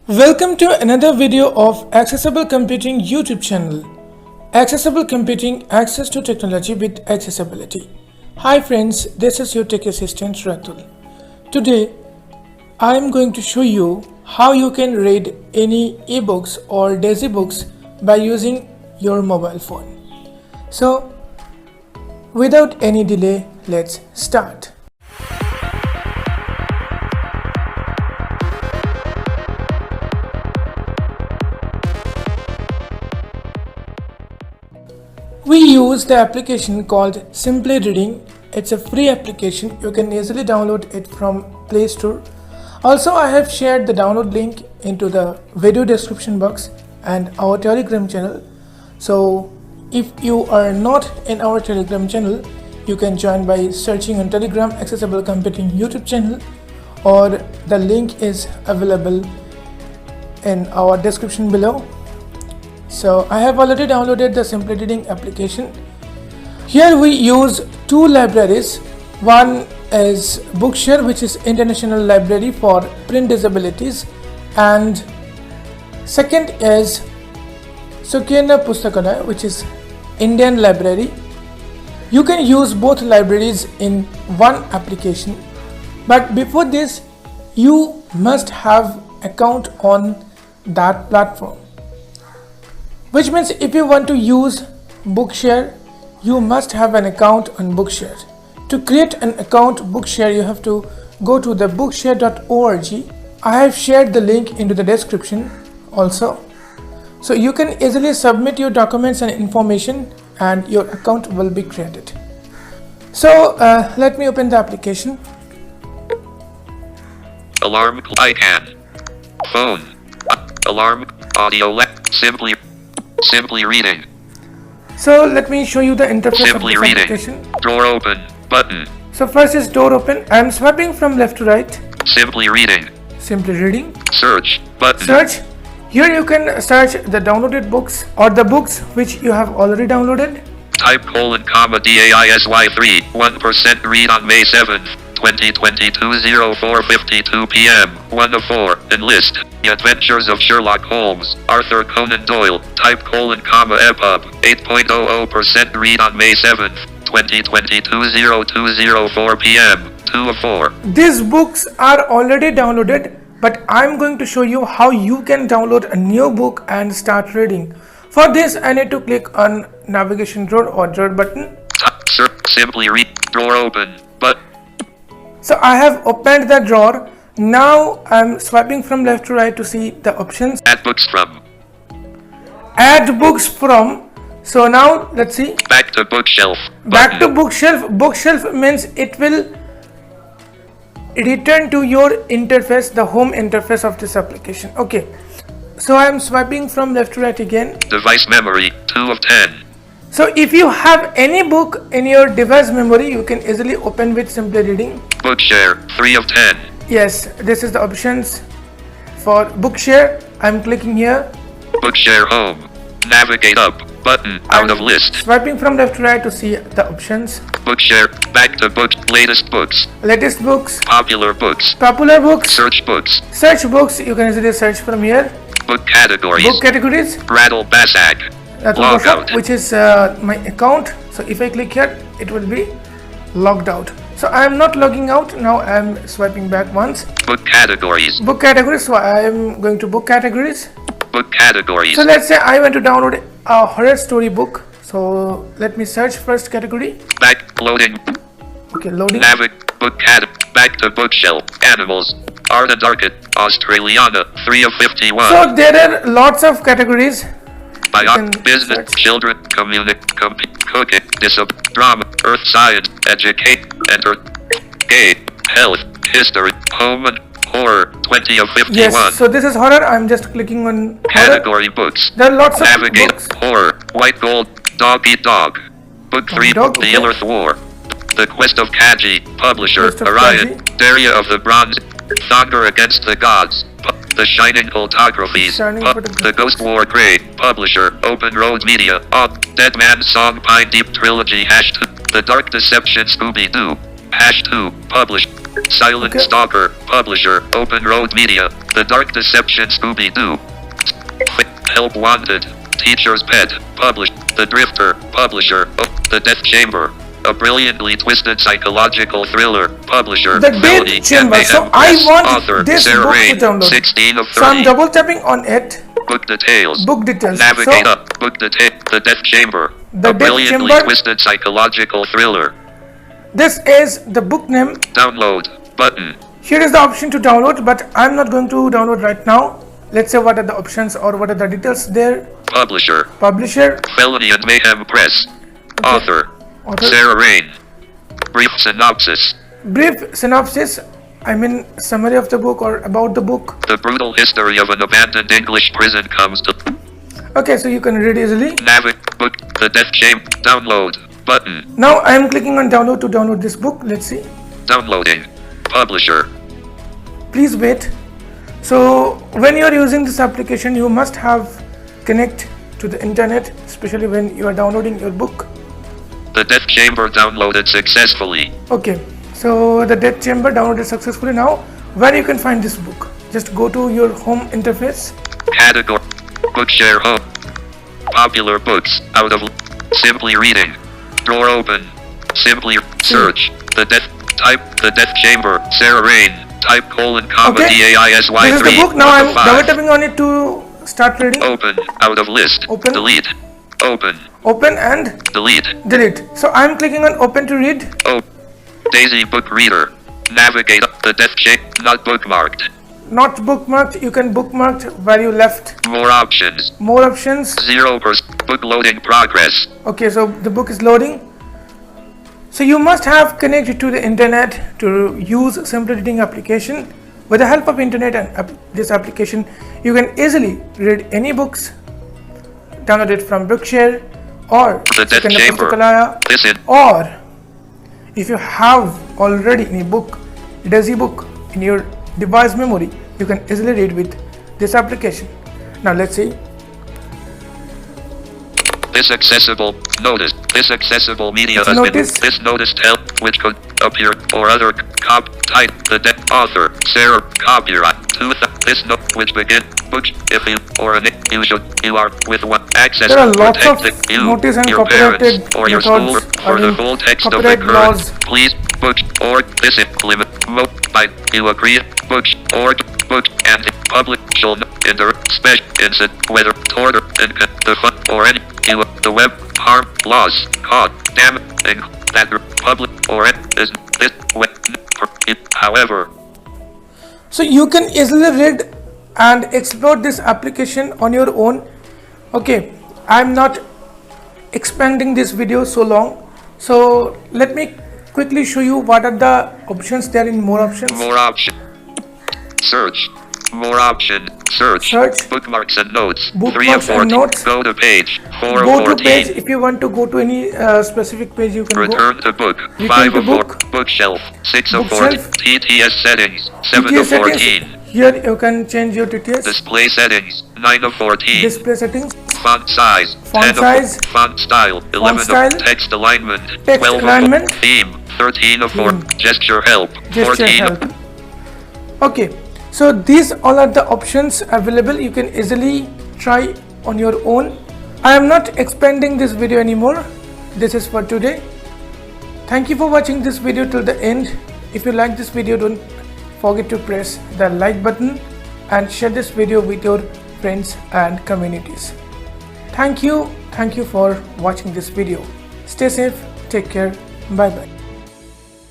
Welcome to another video of Accessible Computing YouTube channel. Accessible Computing, access to technology with accessibility. Hi friends, this is your tech assistant Ratul. Today, I am going to show you how you can read any ebooks or Daizy books by using your mobile phone. So, without any delay, let's start. We use the application called simplyreading. It's a free application. You can easily download it from Play Store. Also, I have shared the download link into the video description box and our Telegram channel. So if you are not in our Telegram channel, you can join by searching on Telegram Accessible Computing YouTube channel, or the link is available in our description below. So I have already downloaded the simplyreading application. Here we use two libraries. One is Bookshare, which is international library for print disabilities, and second is Sukanya Pustakalaya, which is Indian library. You can use both libraries in one application, but before this you must have account on that platform. Which means if you want to use Bookshare, you must have an account on Bookshare. To create an account Bookshare, you have to go to the bookshare.org. I have shared the link into the description also. So you can easily submit your documents and information and your account will be created. So let me open the application. Alarm icon. Phone. Alarm. Audio. Simply reading. So let me show you the interface Simply of this reading. application. Door open. Button. So first is door open. I am swiping from left to right. Simply reading. Simply reading. Search. Button. Search. Here you can search the downloaded books or the books which you have already downloaded. Type : DAISY 3 1% read on May 7th 2022 04:52 p.m. 1 of 4. Enlist. The Adventures of Sherlock Holmes, Arthur Conan Doyle. Type : EPUB 8.00% read on May 7th 2022 02:04 p.m. 2 of 4. These books are already downloaded, but I'm going to show you how you can download a new book and start reading. For this, I need to click on navigation drawer or drawer button. Simply read. Drawer open. But So I have opened the drawer. Now I'm swiping from left to right to see the options. add books from. Add books from. So now let's see. Back to bookshelf. Back to Button. bookshelf. Bookshelf means it will return to your interface, the home interface of this application. Okay. So I am swiping from left to right again. Device memory 2 of 10. So if you have any book in your device memory, you can easily open with simplyreading. Bookshare 3 of 10. Yes, this is the options for Bookshare. I'm clicking here. Bookshare home. Navigate up. Button. Out of list. Swiping from left to right to see the options. Bookshare. Back to book. Latest books. Latest books, Popular books. popular books, Search books. search books. You can easily search from here. Book categories. Book categories, Ratulbasak. ratulbasak, Logout. which is my account. So if I click here, it will be logged out. So I am not logging out. Now I am swiping back once. Book categories. Book categories. So I am going to book categories. Book categories. So let's say I want to download a horror story book. So let me search first category. Back. Loading. Okay, loading. Book cat. Back to bookshelf. Animals. Art and Arcade. Australiana 3 of 51. So there are lots of categories. can Business. search. Children. Cooking. Drama. Earth science. Educate. Enter. Gay. Health. History. Home and horror 20 of 51. Yes. So this is horror. I'm just clicking on horror. Category books. There are lots of Navigate. books. Horror. White gold. Dog eat dog. Book 3. Dog, The okay. Illith War. The Quest of Kaji. Publisher. Quest of Orion. Kaji. Daria of the Bronze. Thunder Against the Gods. The Shining Photographies. Shining Photographies. The Ghost War Grey. Publisher. Open Road Media. Dead Man's Song Pine Deep Trilogy #2. The Dark Deception Scooby-Doo. #2. Published. Silent Okay. Stalker, Publisher, Open Road Media, The Dark Deception, Scooby-Doo. Help Wanted, Teacher's Pet, The Drifter, Publisher, The Death Chamber. A brilliantly twisted psychological thriller, publisher, The Melody, Death Chamber. and So Mayhem I Press, want author, this Sarah book to Rain, download. 16 of 30. So I'm double tapping on it. Book details. Book details. Navigate So up. Book detail. The Death Chamber. The A Death brilliantly Chamber. twisted psychological thriller. this is the book name. Download button. Here is the option to download, but I'm not going to download right now. Let's say what are the options or what are the details there. Publisher. Publisher. Felony and Mayhem Press. Author. Author. Sarah Rain. Brief synopsis. Brief synopsis. I mean summary of the book or about the book. The brutal history of an abandoned English prison comes to Okay, so you can read easily. book. The Death Chamber. Download button. Now I am clicking on download to download this book. Let's see. Downloading. Publisher. Please wait. So when you are using this application, you must have connect to the internet, especially when you are downloading your book. The Death Chamber downloaded successfully. Okay, so the Death Chamber downloaded successfully. Now where you can find this book, just go to your home interface. Category. Bookshare home. Popular books. Out of Simply Reading. Drawer open. Simply search. The Death type. The Death Chamber. Sarah Rain. Type : comma Okay. DAISY3. This is the book. Now one I'm of five. double tapping on it to start reading. Open. Out of list. Open. Delete. Open. Open and Delete. delete. So I'm clicking on open to read. Oh. Daisy book reader. Navigate. The Death Chamber. Not bookmarked. Not bookmarked. You can bookmark where you left. More options. More options. 0%. Book loading progress. Okay, so the book is loading. So you must have connected to the internet to use Simply Reading application. With the help of internet and this application, you can easily read any books, download it from Bookshare or The Death Sukanya Chamber. Pustakalaya, Listen. or if you have already any book, Daizy book in your device memory, you can easily read with this application. Now let's see. This accessible notice. This accessible media has Notice. been. This notice help which could appear or other type. The author Sarah copyright. This note which begin books if you or an you are with one access. There are lots of protect you, notice and your copyrighted parents, or your school methods, for I the mean, full text of the copyright current. laws. Please books or this limit by you agree books or books and the public shall enter special incident whether toward and the fund or any the web harm laws caught damage that public or is this web however. So you can easily read and explore this application on your own. Okay, I'm not expanding this video so long, so let me quickly show you what are the options there in more options. More option. Search. More option. Search. Bookmarks and notes. 3 of Bookmarks 14. and notes. Go to page. 4 Go of to 14. page. If you want to go to any specific page, you can Return go. to book. Return 5 to of 4. book. Bookshelf. 6 of Bookshelf. 14. TTS settings. 7 TTS of 14. settings. Here you can change your TTS. Display settings. 9 of 14. Display settings. Font size. Font 10 size. Of font style. 11 style. of text alignment. Text 12 alignment. of theme. 13 of 4. Theme. Gesture help. Gesture 14 help. Okay, so these all are the options available. You can easily try on your own. I am not expanding this video anymore. This is for today. Thank you for watching this video till the end. If you like this video, don't forget to press the like button and share this video with your friends and communities. Thank you for watching this video. Stay safe, take care, bye bye.